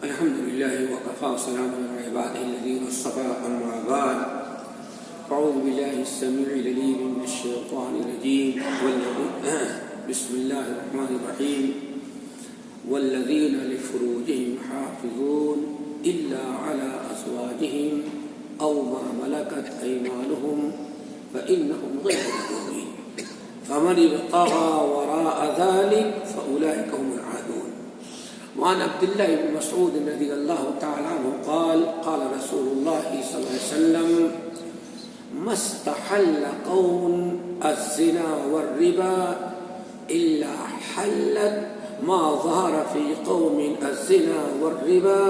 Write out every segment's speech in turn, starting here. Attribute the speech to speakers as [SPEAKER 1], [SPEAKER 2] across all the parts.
[SPEAKER 1] الحمد لله وكفى وسلام على عباده الذين اصطفى أما بعد أعوذ بالله السميع العليم من الشيطان الرجيم بسم الله الرحمن الرحيم والذين لفروجهم حافظون إلا على أزواجهم أو ما ملكت أيمانهم فإنهم غير ملومين فمن ابتغى وراء ذلك فأولئك هم العادون. وعن عبد الله بن مسعود رضي الله تعالى عنه قال قال رسول الله صلى الله عليه وسلم ما استحل قوم الزنا والربا إلا حلت ما ظهر في قوم الزنا والربا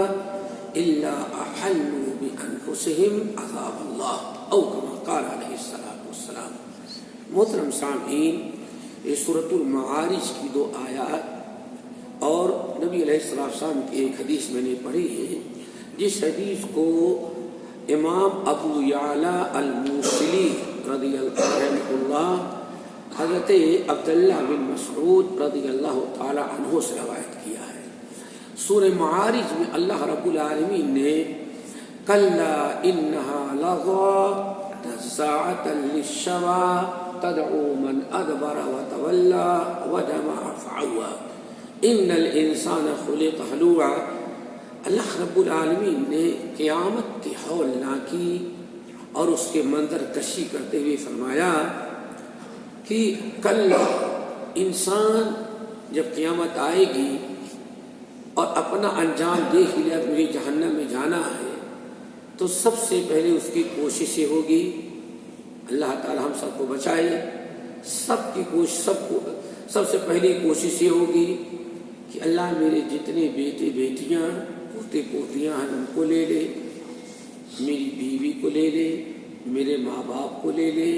[SPEAKER 1] إلا أحلوا بأنفسهم عذاب الله أو كما قال عليه الصلاة والسلام. محترم سامعین، یہ سورۃ المعارج کی 2 آیات اور نبی علیہ السلام کی ایک حدیث میں نے پڑھی ہے، جس حدیث کو امام ابو یعلا الموصلی رضی اللہ حضرت عبداللہ بن مسعود رضی اللہ تعالی عنہ سے روایت کیا ہے. سورہ معارج میں اللہ رب العالمین نے کلا انہا لظى نزاعۃ للشوى تدعو من ادبر وتولى وجمع فعوى ان الانسان خلق ہلوعا. اللہ رب العالمین نے قیامت کی ہولناکی اور اس کے منظر کشی کرتے ہوئے فرمایا کہ کل انسان جب قیامت آئے گی اور اپنا انجام دیکھ لیا مجھے جہنم میں جانا ہے، تو سب سے پہلے اس کی کوشش یہ ہوگی، اللہ تعالی ہم سب کو بچائے، سب سے پہلی کوشش یہ ہوگی کہ اللہ میرے جتنے بیٹے بیٹیاں پوتے پوتیاں ہیں ان کو لے لے، میری بیوی کو لے لے، میرے ماں باپ کو لے لے،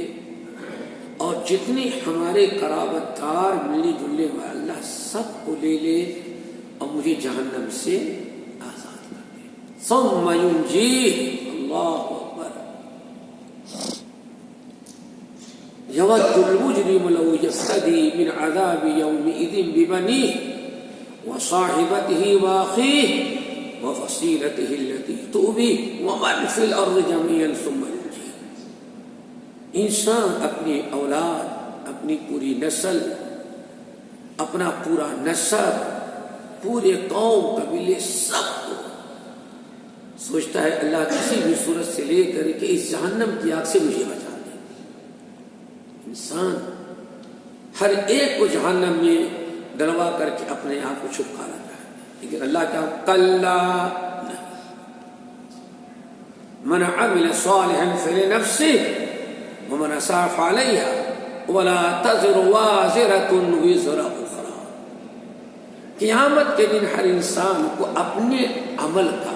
[SPEAKER 1] اور جتنے ہمارے قرابت دار ملنے جلنے والے اللہ سب کو لے لے اور مجھے جہنم سے آزاد کر دے. ثم ينجيه اللہ اکبر. يود المجرم لو يفتدي من عذاب يومئذ ببنيه وصاحبته واخيه وفصيلته التي تؤويه ومن في الارض جميعا ثم ينجيه. انسان اپنی اولاد، اپنی پوری نسل، اپنا پورا نسب، پورے قوم قبیلے سب کو سوچتا ہے اللہ کسی بھی صورت سے لے کر کہ اس جہنم کی آگ سے مجھے بچا دے. انسان ہر ایک کو جہنم میں ڈلوا کر کے اپنے آپ کو چھپکارا چاہتا ہے، لیکن اللہ کیا کلا نہیں. من عمل صالحا فلنفسه ومن اساء فعليها ولا تزر وازرة وزر اخرى. قیامت کے دن ہر انسان کو اپنے عمل کا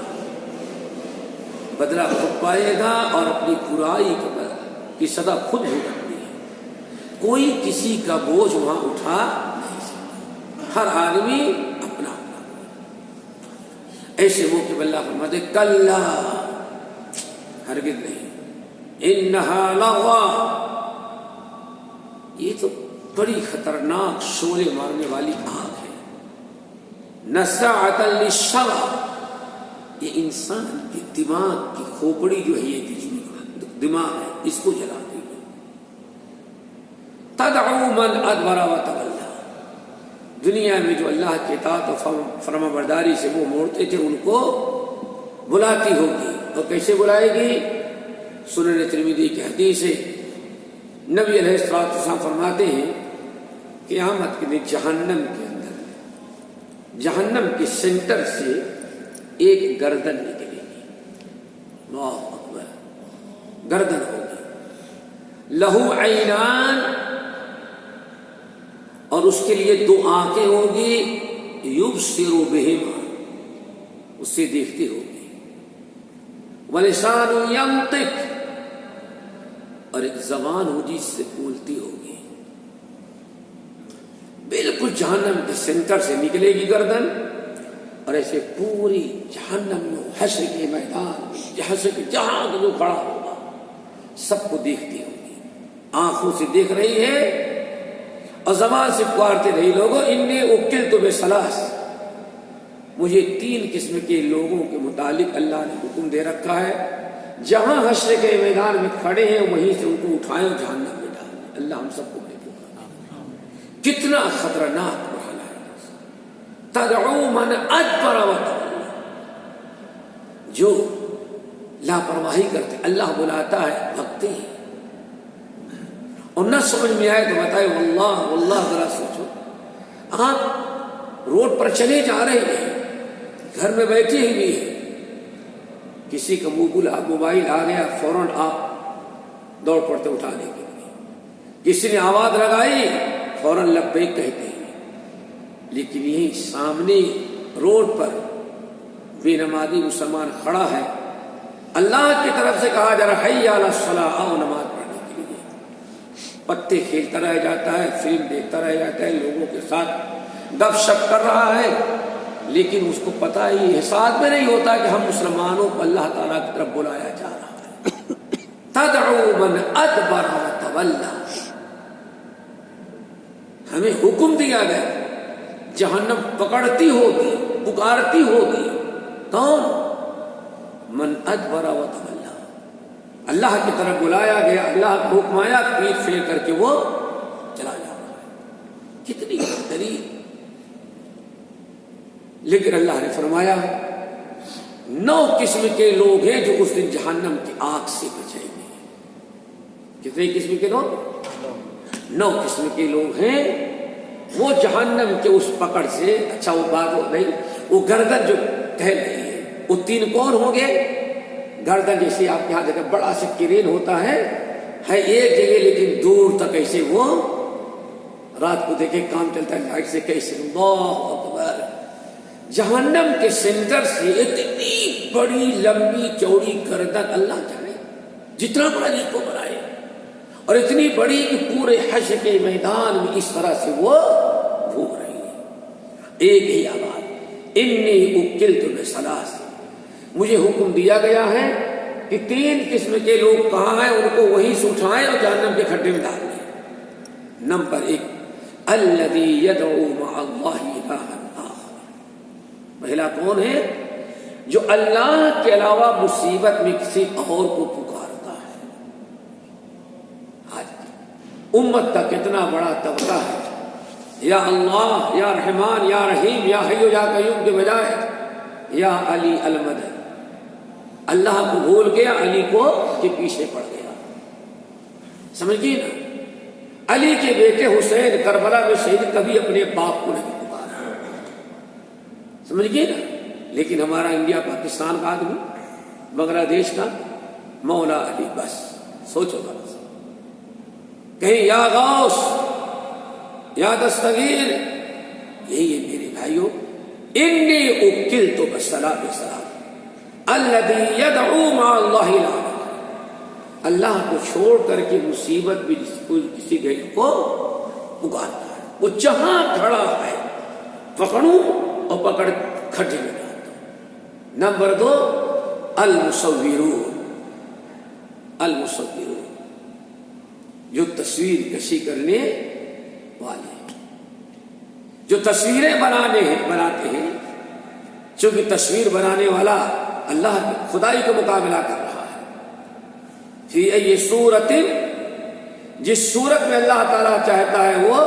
[SPEAKER 1] بدلہ خود پائے گا اور اپنی برائی کی سزا خود بھگتنی ہے. کوئی کسی کا بوجھ وہاں اٹھا نہیں سکتا، ہر آدمی اپنا اپنا. ایسے موقع پر اللہ فرماتے کلا، ہرگز نہیں، انہا لظى، یہ تو بڑی خطرناک شعلے مارنے والی آگ ہے. نزاعۃ للشوى، یہ انسان کے دماغ کی کھوپڑی جو ہے، یہ دماغ ہے، اس کو جلا دے گی. تدعو من ادبر وتولى، دنیا میں جو اللہ کے اطاعت و فرما برداری سے وہ موڑتے تھے ان کو بلاتی ہوگی. اور کیسے بلائے گی؟ سنن ترمذی کی حدیث ہے، نبی علیہ السلام فرماتے ہیں قیامت کے دن جہنم کے اندر، جہنم کے سینٹر سے ایک گردن نکلے گی. اللہ اکبر. گردن ہوگی، لہو عینان، اور اس کے لیے 2 آنکھیں ہوگی، یبصر بہما، اس سے دیکھتی ہوگی، ولسان ینطق، اور ایک زبان ہوگی جس سے بولتی ہوگی. بالکل جہنم کے سینٹر سے نکلے گی گردن، اور ایسے پوری جہنم میں حشر کے میدان، حشر کے جہاں جو کھڑا ہوگا سب کو دیکھتی ہوگی، آنکھوں سے دیکھ رہی ہے اور زبان سے پکارتے رہی لوگوں انی اکلت بثلاث، مجھے 3 قسم کے لوگوں کے متعلق اللہ نے حکم دے رکھا ہے، جہاں حشر کے میدان میں کھڑے ہیں وہیں سے ان کو اٹھائیں اور جہنم میں ڈالیں۔ اللہ ہم سب کو محفوظ کرے۔ کتنا خطرناک مرحلہ ہے۔ تدعو من ادبر وتولی، جو لاپرواہی کرتے اللہ بلاتا ہے بھگتے ہیں، اور نہ سمجھ میں آئے تو بتائے واللہ واللہ۔ ذرا سوچو، آپ روڈ پر چلے جا رہے ہیں، گھر میں بیٹھے ہی بھی ہیں، کسی کا موبائل آ گیا، فوراً آپ دوڑ پڑتے اٹھانے کے لیے، کسی نے آواز لگائی فوراً لبیک کہتے ہیں، لیکن یہی سامنے روڈ پر بے نمازی مسلمان کھڑا ہے، اللہ کی طرف سے کہا جا رہا حی علی الصلاۃ، آؤ نماز پڑھنے کے لیے، پتے کھیلتا رہ جاتا ہے، فلم دیکھتا رہ جاتا ہے، لوگوں کے ساتھ گپ شپ کر رہا ہے، لیکن اس کو پتہ ہی احساس میں نہیں ہوتا کہ ہم مسلمانوں کو اللہ تعالیٰ کی طرف بلایا جا رہا ہے۔ تدعو من ادبر وتولی، ہمیں حکم دیا گیا، جہنم پکڑتی ہوگی، پکارتی ہوگی، کون؟ من ادبر وتولی، اللہ کی طرف بلایا گیا، اللہ کا حکم آیا، پیٹ پھیر کر کے وہ چلا جا رہا ہے۔ کتنی بہترین! لیکن اللہ نے فرمایا 9 قسم کے لوگ ہیں جو اس دن جہنم کی آگ سے بچیں گے۔ کتنے قسم کے لوگ؟ 9 قسم کے لوگ ہیں، وہ جہنم کے اس پکڑ سے، اچھا وہ بات ہو نہیں، وہ گردن جو ٹہل رہی ہے، وہ 3 کون ہوں گے؟ گردن جیسے آپ کے یہاں دیکھیں بڑا سا کرین ہوتا ہے ایک جگہ، لیکن دور تک ایسے وہ رات کو دیکھیں کام چلتا ہے لائٹ سے، کیسے اللہ اکبر، جہنم کے سینٹر سے اتنی بڑی لمبی چوڑی گردن، اللہ جانے جتنا بڑا جس کو بنائے، اور اتنی بڑی کہ پورے حشر کے میدان میں اس طرح سے وہ گھوم رہی ہے، ایک ہی آواز، انی اکلت بثلاث، مجھے حکم دیا گیا ہے کہ 3 قسم کے لوگ کہاں ہیں، ان کو وہیں سے اٹھائیں اور جہنم کے کھڈے میں ڈال دیں۔ نمبر 1، الذی یدعو مع اللہ الہا آخر، پہلا کون ہے؟ جو اللہ کے علاوہ مصیبت میں کسی اور کو پکارتا ہے۔ آج امت کا کتنا بڑا طبقہ ہے، یا اللہ، یا رحمان، یا رحیم، یا حی یا قیوم کے بجائے یا علی المدد، اللہ کو بھول گیا، علی کو کے پیچھے پڑ گیا۔ سمجھ گئی نا؟ علی کے بیٹے حسین کربلا میں شہید کبھی اپنے باپ کو نہیں پکارا، سمجھ گئی نا؟ لیکن ہمارا انڈیا پاکستان کا آدمی، بنگلہ دیش کا مولا علی، بس سوچو بس، کہیں یا غوث، یا دستگیر، یہی ہے میرے بھائیوں، انی اکلت بثلاث الذی یدعو مع اللہ الہا، اللہ کو چھوڑ کر کے مصیبت بھی کسی غیر کو پکارتا ہے، وہ جہاں کھڑا ہے پکڑوں اور پکڑ کھڈے میں ڈالتا ہوں۔ نمبر 2، المصورون، المصورون، جو تصویر کشی کرنے والے، جو تصویریں بناتے ہیں، چونکہ تصویر بنانے والا اللہ کی خدائی کا مقابلہ کر رہا ہے، فی ای صورت، جس صورت میں اللہ تعالیٰ چاہتا ہے وہ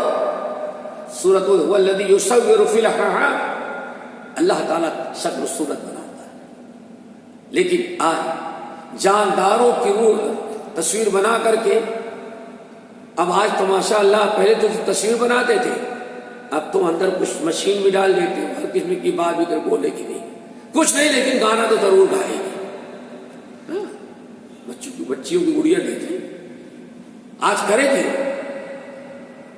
[SPEAKER 1] صورت، هو الذی یصور فی الارحام، اللہ تعالیٰ شکل و صورت بناتا ہے، لیکن آج جانداروں کی روح تصویر بنا کر کے، اب آج تو ماشاء اللہ، پہلے تو تصویر بناتے تھے، اب تو اندر کچھ مشین بھی ڈال دیتے ہیں، ہر قسم کی بات بھی کر بولے کہ نہیں کچھ نہیں، لیکن گانا تو ضرور گائے گی۔ بچیوں کی گڑیا دیکھیں، آج کرے گی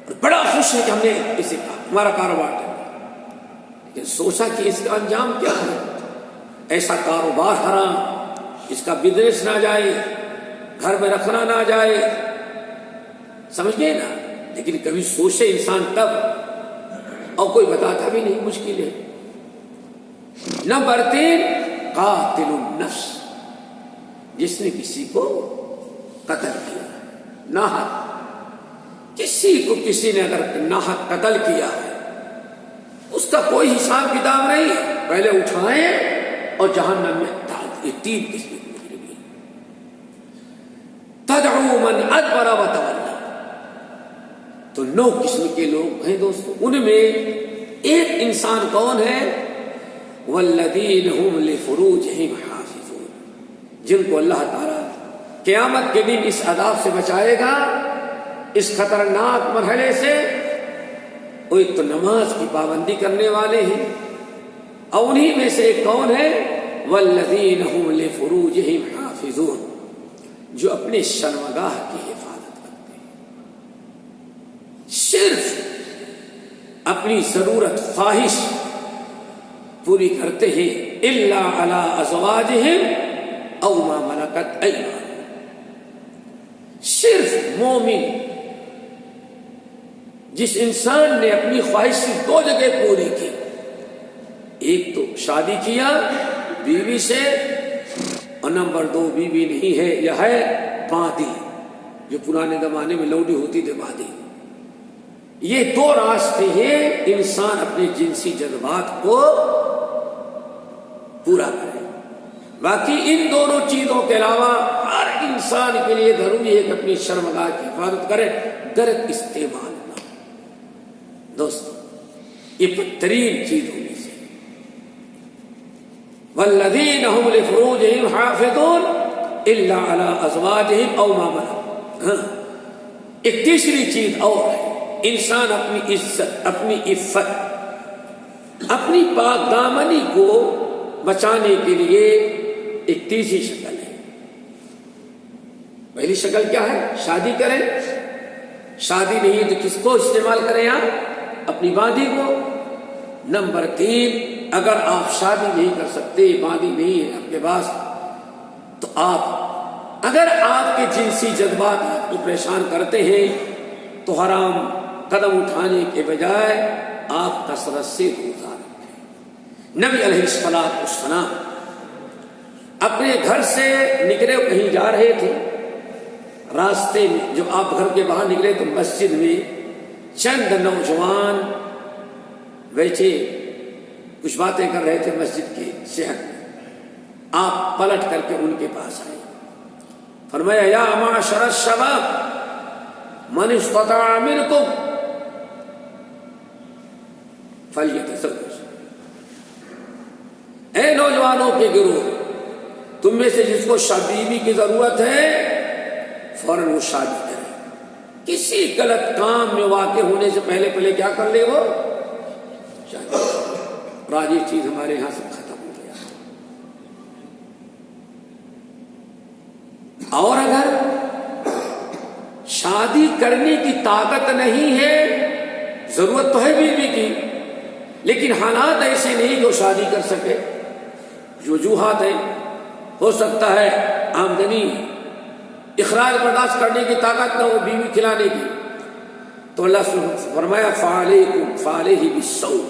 [SPEAKER 1] اور بڑا خوش ہے کہ ہم نے اسے کہا ہمارا کاروبار ہے، لیکن سوچا کہ اس کا انجام کیا ہے، ایسا کاروبار حرام، اس کا بزنس نہ جائے، گھر میں رکھنا نہ جائے، سمجھ گئے نا؟ لیکن کبھی سوچے انسان تب، اور کوئی بتاتا بھی نہیں، مشکل ہے۔ نمبر 3، قاتل النفس، جس نے کسی کو قتل کیا، ناحق، کسی کو کسی نے اگر ناحق قتل کیا ہے، اس کا کوئی حساب کتاب نہیں ہے، پہلے اٹھائیں اور جہنم میں ڈال دیں. 3 قسم کے مجرمین. تدعو من ادبر وتولی. تو 9 قسم کے لوگ ہیں دوستو. ان میں ایک انسان کون ہے؟ والذین هم لفروجہم حافظون. جن کو اللہ تعالیٰ قیامت کے دن اس عذاب سے بچائے گا، اس خطرناک مرحلے سے. وہ ایک تو نماز کی پابندی کرنے والے ہیں، اور انہی میں سے ایک کون ہے؟ والذین هم لفروجہم حافظون. جو اپنے شرمگاہ کی حفاظت کرتے ہیں، صرف اپنی ضرورت خواہش پوری کرتے ہیں. الا علی ازواجہم او ما ملکت ایمانہم. صرف مومن جس انسان نے اپنی خواہش 2 جگہ پوری کی، ایک تو شادی کیا بیوی سے، اور نمبر 2 بیوی نہیں ہے یا ہے باندی، جو پرانے زمانے میں لوڈی ہوتی تھی باندی. یہ 2 راستے ہیں انسان اپنے جنسی جذبات کو پورا کرے. باقی ان دونوں چیزوں کے علاوہ ہر انسان کے لیے ضروری ہے کہ اپنی شرمگاہ کی حفاظت کرے، غلط استعمال نہ. دوستو یہ بدترین چیزوں میں سے. والذین هم لفروجہم حافظون الا علی ازواجہم او ما ملکت. ایک تیسری چیز اور ہے، انسان اپنی عزت، اپنی عفت، اپنی پاک دامنی کو بچانے کے لیے ایک تیسری شکل ہے. پہلی شکل کیا ہے؟ شادی کریں. شادی نہیں تو کس کو استعمال کریں آپ؟ اپنی باندی کو. نمبر 3، اگر آپ شادی نہیں کر سکتے، باندی نہیں ہے آپ کے پاس، تو اگر آپ کے جنسی جذبات آپ کو پریشان کرتے ہیں تو حرام قدم اٹھانے کے بجائے آپ کثرت سے روزہ رکھیں. نبی علیہ السلام اپنے گھر سے نکلے، کہیں جا رہے تھے، راستے میں جب آپ گھر کے باہر نکلے تو مسجد میں چند نوجوان بیٹھے کچھ باتیں کر رہے تھے مسجد کی صحت میں. آپ پلٹ کر کے ان کے پاس آئے، فرمایا یا معاشر الشباب من استطاع منکم فلیتزوج. اے نوجوانوں کے گروہ، تم میں سے جس کو بیوی کی ضرورت ہے فوراً وہ شادی کرے. کسی غلط کام میں واقع ہونے سے پہلے کیا کر لے وہ شادی. اور آج یہ چیز ہمارے یہاں سے ختم ہو گیا. اور اگر شادی کرنے کی طاقت نہیں ہے، ضرورت تو ہے بیوی کی لیکن حالات ایسے نہیں جو شادی کر سکے، جو وجوہات ہیں، ہو سکتا ہے آمدنی اخراج برداشت کرنے کی طاقت نہ ہو بیوی کھلانے کی، تو اللہ سبحانہ نے فرمایا فعلیہ بالصوم.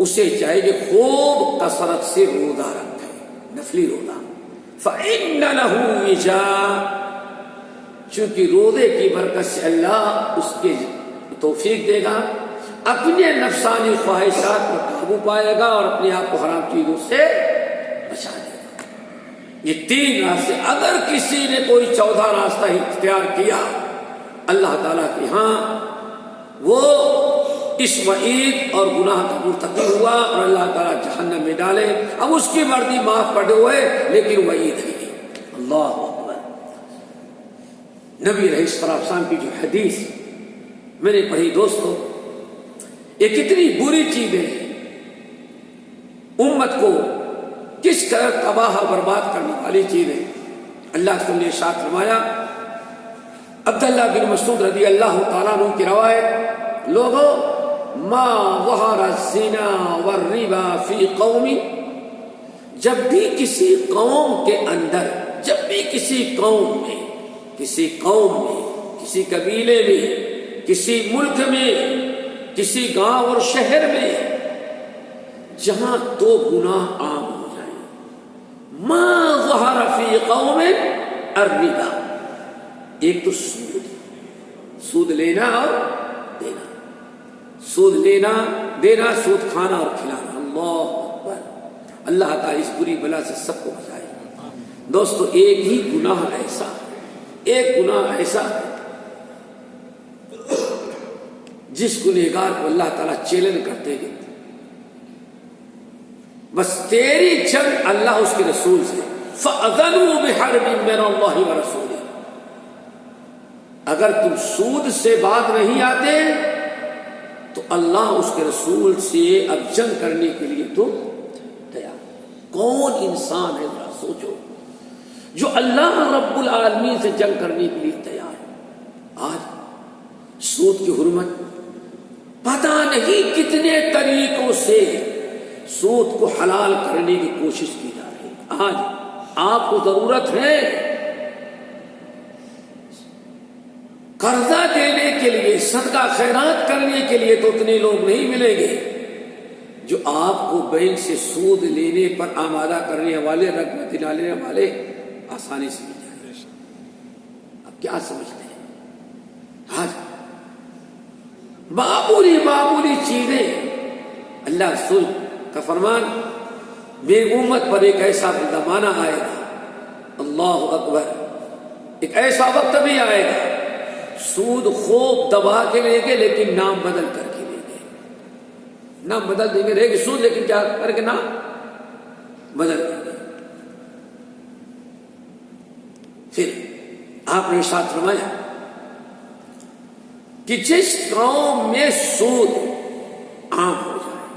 [SPEAKER 1] اسے چاہیے کہ خوب کثرت سے روزہ رکھے، نفلی روزہ. فإن له وجاء، چونکہ روزے کی برکت سے اللہ اس کے توفیق دے گا، اپنے نفسانی خواہشات پر قابو پائے گا اور اپنے آپ کو حرام چیزوں سے بچا دے گا. یہ 3 راستے. اگر کسی نے کوئی 14 راستہ اختیار کیا، اللہ تعالیٰ کے ہاں وہ اس وعید اور گناہ کا مرتکب ہوا اور اللہ تعالیٰ جہنم میں ڈالے. اب اس کی مرضی معاف کر دے ہوئے لیکن وعید ہے. اللہ اکبر. نبی علیہ السلام کی جو حدیث میں نے پڑھی دوستو، یہ کتنی بری چیزیں ہیں، امت کو کس طرح تباہ برباد کرنے والی چیزیں. اللہ نے ارشاد فرمایا، عبداللہ بن مسعود رضی اللہ تعالیٰ عنہ کی روایت، لوگوں ما ظہر الزنا والربا فی قوم، جب بھی کسی قوم کے اندر، جب بھی کسی قوم میں، کسی قبیلے میں، کسی ملک میں، کسی گاؤں اور شہر میں جہاں 2 گناہ عام ہو جائیں، ما ظہر فی قوم الربا، ایک تو سود لینا اور دینا، سود لینا دینا، سود کھانا اور کھلانا. اللہ اکبر. اللہ تعالیٰ اس بری بلا سے سب کو بچائے۔ دوستو ایک ہی گناہ ایسا، ایک گناہ ایسا ہے جس گنہگار کو اللہ تعالیٰ چیلنج کرتے ہیں، بس تیری جنگ اللہ اس کے رسول سے، فَأَذَنُوا بِحَرْبٍ مِّنَ اللَّهِ وَرَسُولِهِ۔ اگر تم سود سے باز نہیں آتے تو اللہ اس کے رسول سے اب جنگ کرنے کے لیے تم تیار۔ کون انسان ہے ذرا سوچو جو اللہ رب العالمین سے جنگ کرنے کے لیے تیار ہے؟ آج سود کی حرمت پتہ نہیں کتنے طریقوں سے سود کو حلال کرنے کی کوشش کی جا رہی ہے۔ آج آپ کو ضرورت ہے قرضہ دینے کے لیے، صدقہ خیرات کرنے کے لیے، تو اتنے لوگ نہیں ملیں گے جو آپ کو بینک سے سود لینے پر آمادہ کرنے والے، رقم دلانے والے آسانی سے مل جائیں گے۔ اب کیا سمجھتے ہیں؟ آج معمولی چیزیں، اللہ رسول کا فرمان، میری امت پر ایک ایسا زمانہ آئے گا، اللہ اکبر، ایک ایسا وقت بھی آئے گا سود خوب دبا کے لیں گے لیکن نام بدل کر کے لیں گے، نام بدل دیں گے، رہے گی سود لیکن کیا کر کے نام بدل دیں گے۔ پھر آپ نے ارشاد فرمایا کہ جس قوم میں سود عام ہو جائے،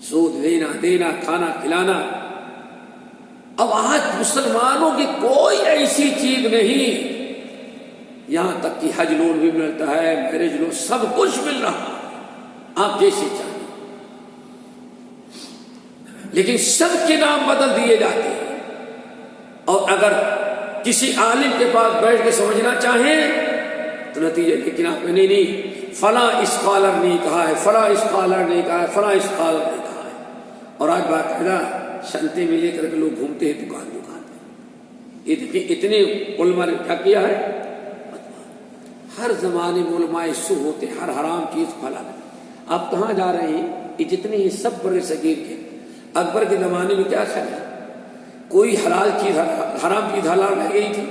[SPEAKER 1] سود لینا دینا کھانا کھلانا، اب آج مسلمانوں کی کوئی ایسی چیز نہیں، یہاں تک کہ حج لون بھی ملتا ہے، میرج لون، سب کچھ مل رہا ہے آپ جیسے چاہیں، لیکن سب کے نام بدل دیے جاتے ہیں۔ اور اگر کسی عالم کے پاس بیٹھ کے سمجھنا چاہیں تو نتیجہ، لیکن آپ نے نہیں فلاں اسکالر نے کہا ہے، فلاں اسکالر نے کہا ہے، فلاں اسکالر نے کہا ہے، اور آج باقاعدہ شنتے میں لے کر کے لوگ گھومتے ہیں دکان دکان میں۔ یہ دیکھیں اتنے علماء نے کیا کیا ہے، ہر زمانے میں علماء سو ہوتے، ہر حرام چیز پھیلا۔ آپ کہاں جا رہے ہیں؟ یہ جتنے یہ سب بڑے صغیر کے، اکبر کے زمانے میں کیا خیال ہے؟ کوئی حلال چیز حرام چیز حلال رہ گئی تھی؟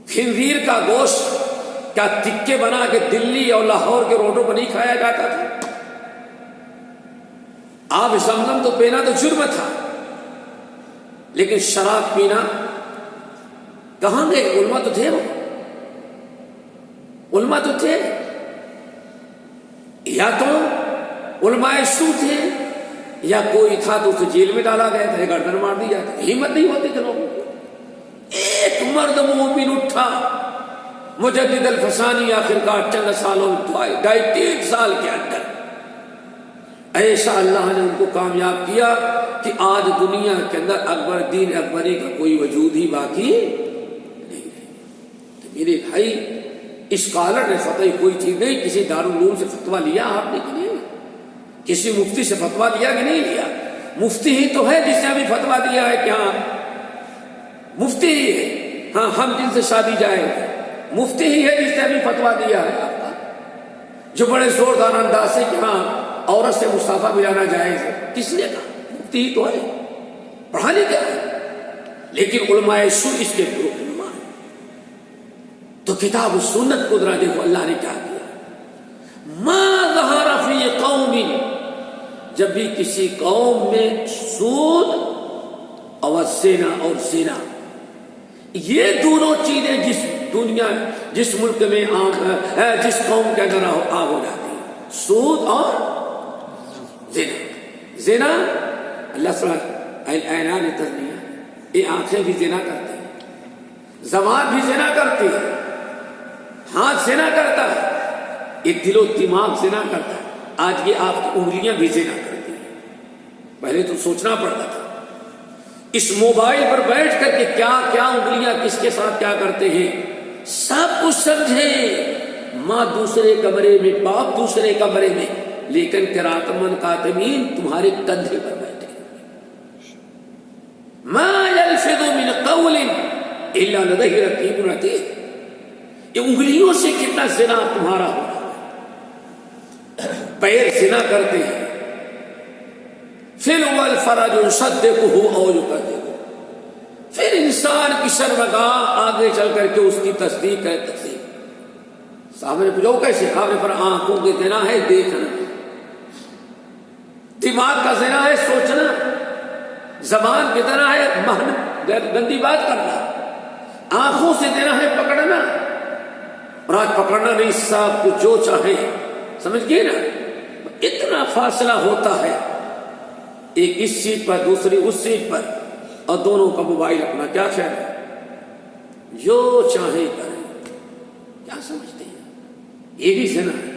[SPEAKER 1] خنزیر کا گوشت کیا تکے بنا کے دلی اور لاہور کے روڈوں پر نہیں کھایا جاتا تھا؟ آب زمزم تو پینا تو جرم تھا، لیکن شراب پینا کہاں گئے؟ علماء تو تھے، وہ علماء تو تھے، یا تو علماء سو تھے یا کوئی تھا تو اسے جیل میں ڈالا گیا تھا، گردن مار دی جاتی، ہمت نہیں ہوتی تھی لوگوں کو۔ ایک مرد مومن اٹھا، مجدد الفسانی، آخرکار چند سالوں میں 2.5-3 سال کے اندر ایسا اللہ نے ان کو کامیاب کیا کہ آج دنیا کے اندر اکبر دین اکبری کا کوئی وجود ہی باقی نہیں ہے۔ تو میرے بھائی، اسکالر نے فتح کوئی چیز نہیں، کسی دارالعلوم سے فتویٰ لیا آپ نے کہ نہیں؟ کسی مفتی سے فتویٰ لیا کہ نہیں لیا؟ مفتی ہی تو ہے جس نے ابھی فتویٰ دیا ہے کہ ہاں مفتی ہی ہے، ہاں ہم جن سے شادی جائے، مفتی ہی ہے جس نے ابھی فتویٰ دیا ہے آپ کا، جو بڑے زوردار انداز سے کہ ہاں عورت سے مصافحہ ملانا جائز ہے، کس نے کہا؟ مفتی ہی تو ہے، پڑھا لکھا ہے، لیکن علماء سو اس کے علماء ہیں۔ تو کتاب و سنت کو ذرا دیکھو اللہ نے کیا کیا، ما ظہر فی قوم، جب بھی کسی قوم میں سود اور زنا، اور زنا، یہ دونوں چیزیں جس ملک میں عام ہے، جس قوم کے اندر عام ہو جاتی ہیں، سود اور زنا۔ زنا اللہ تعالیٰ اعلان تزنیہ، یہ آنکھیں بھی زنا کرتی ہیں، زبان بھی زنا کرتی ہے، ہاتھ زنا کرتا ہے، یہ دل و دماغ زنا کرتا ہے، آج یہ آپ کی انگلیاں بھی زنا کرتی ہیں۔ پہلے تو سوچنا پڑتا تھا، اس موبائل پر بیٹھ کر کے کیا کیا انگلیاں کس کے ساتھ کیا کرتے ہیں، سب کچھ سمجھیں۔ ماں دوسرے کمرے میں، باپ دوسرے کمرے میں، لیکن کراتمن کاتمین تمہارے کندھے پر بیٹھے۔ ما یلفظ من قول الا لدیہ رقیب عتید، یہ انگلیوں سے کتنا زنا تمہارا ہو رہا ہے۔ پیر زنا کرتے ہیں، پھر والفرج يصدقه او يكذبه، پھر انسان کی شرمگاہ آگے چل کر کے اس کی تصدیق ہے، تصدیق۔ صاحب نے پوچھا کیسے؟ آپ نے پر آنکھوں کے زنا ہے دیکھنا، دماغ کا زنا ہے سوچنا، زبان کے زنا ہے گندی بات کرنا، آنکھوں سے زنا ہے پکڑنا، اور آج پکڑنا نہیں، صاحب کو جو چاہے، سمجھ گئے نا؟ اتنا فاصلہ ہوتا ہے، ایک اس سیٹ پر دوسری اس سیٹ پر، اور دونوں کا موبائل اپنا، کیا خیال ہے؟ جو چاہے کریں، کیا سمجھتے ہیں؟ یہ بھی زنا ہے۔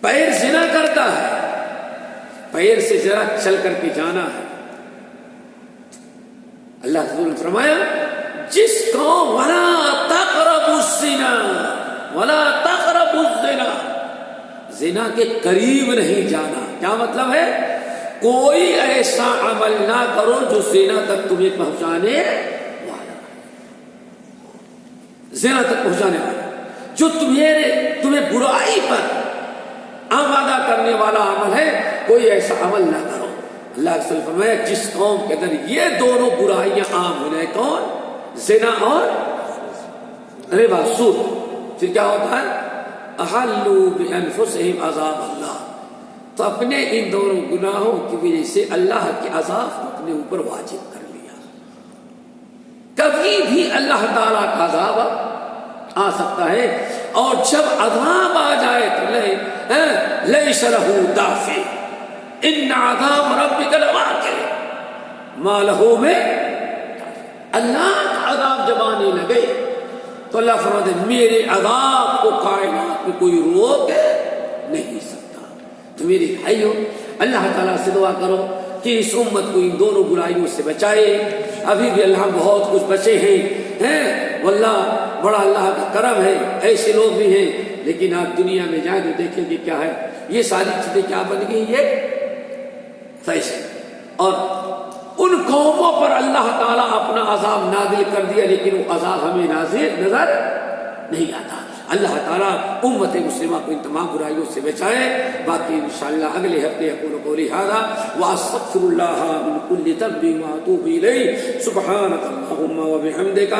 [SPEAKER 1] پیر زنا کرتا ہے، پیر سے ذرا چل کر کے جانا ہے۔ اللہ تعالیٰ نے فرمایا جس کو ولا تقربوا الزنا، ولا تقربوا الزنا، زنا کے قریب نہیں جانا۔ کیا مطلب ہے؟ کوئی ایسا عمل نہ کرو جو زنا تک تمہیں پہنچانے والا، زنا تک پہنچانے والا، جو تمہیں برائی پر آمادہ کرنے والا عمل ہے، کوئی ایسا عمل نہ کرو۔ اللہ کے رسول فرمایا جس قوم کے اندر یہ دونوں برائیاں عام ہو جائے، کون؟ زنا اور ربا، سود، پھر کیا ہوتا ہے؟ احلوا بانفسهم عذاب اللہ، تو اپنے ان دونوں گناہوں کی وجہ سے اللہ کے عذاب کو اپنے اوپر واجب کر لیا۔ کبھی بھی اللہ تعالیٰ کا عذاب آ سکتا ہے، اور جب عذاب آ جائے تو لیس لہ دافع، ان عذاب ربک لواقع ما لہ من، اللہ کا عذاب جب آنے لگے تو اللہ فرماتے میرے عذاب کو کائنات میں کوئی روک نہیں سکتا۔ تو میرے بھائیو، اللہ تعالیٰ سے دعا کرو کہ اس امت کو ان دونوں برائیوں سے بچائے۔ ابھی بھی اللہ بہت کچھ بچے ہیں، واللہ بڑا اللہ کا کرم ہے، ایسے لوگ بھی ہیں، لیکن آپ دنیا میں جائیں تو دیکھیں کہ کیا ہے، یہ ساری چیزیں کیا بن گئی، یہ فیشن۔ اور ان قوموں پر اللہ تعالیٰ اپنا عذاب نازل کر دیا، لیکن وہ عذاب ہمیں نازل نظر نہیں آتا۔ اللہ تعالیٰ امت مسلمہ کو ان تمام برائیوں سے بچائے۔ باقی انشاءاللہ اگلے ہفتے اقول قولی ھذا واستغفر اللہ من کل ذنب واتوب الیہ، سبحانک اللہم وبحمدک،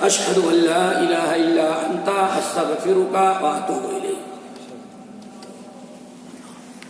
[SPEAKER 1] اشہد ان لا الہ الا انت، استغفرک واتوب الیک۔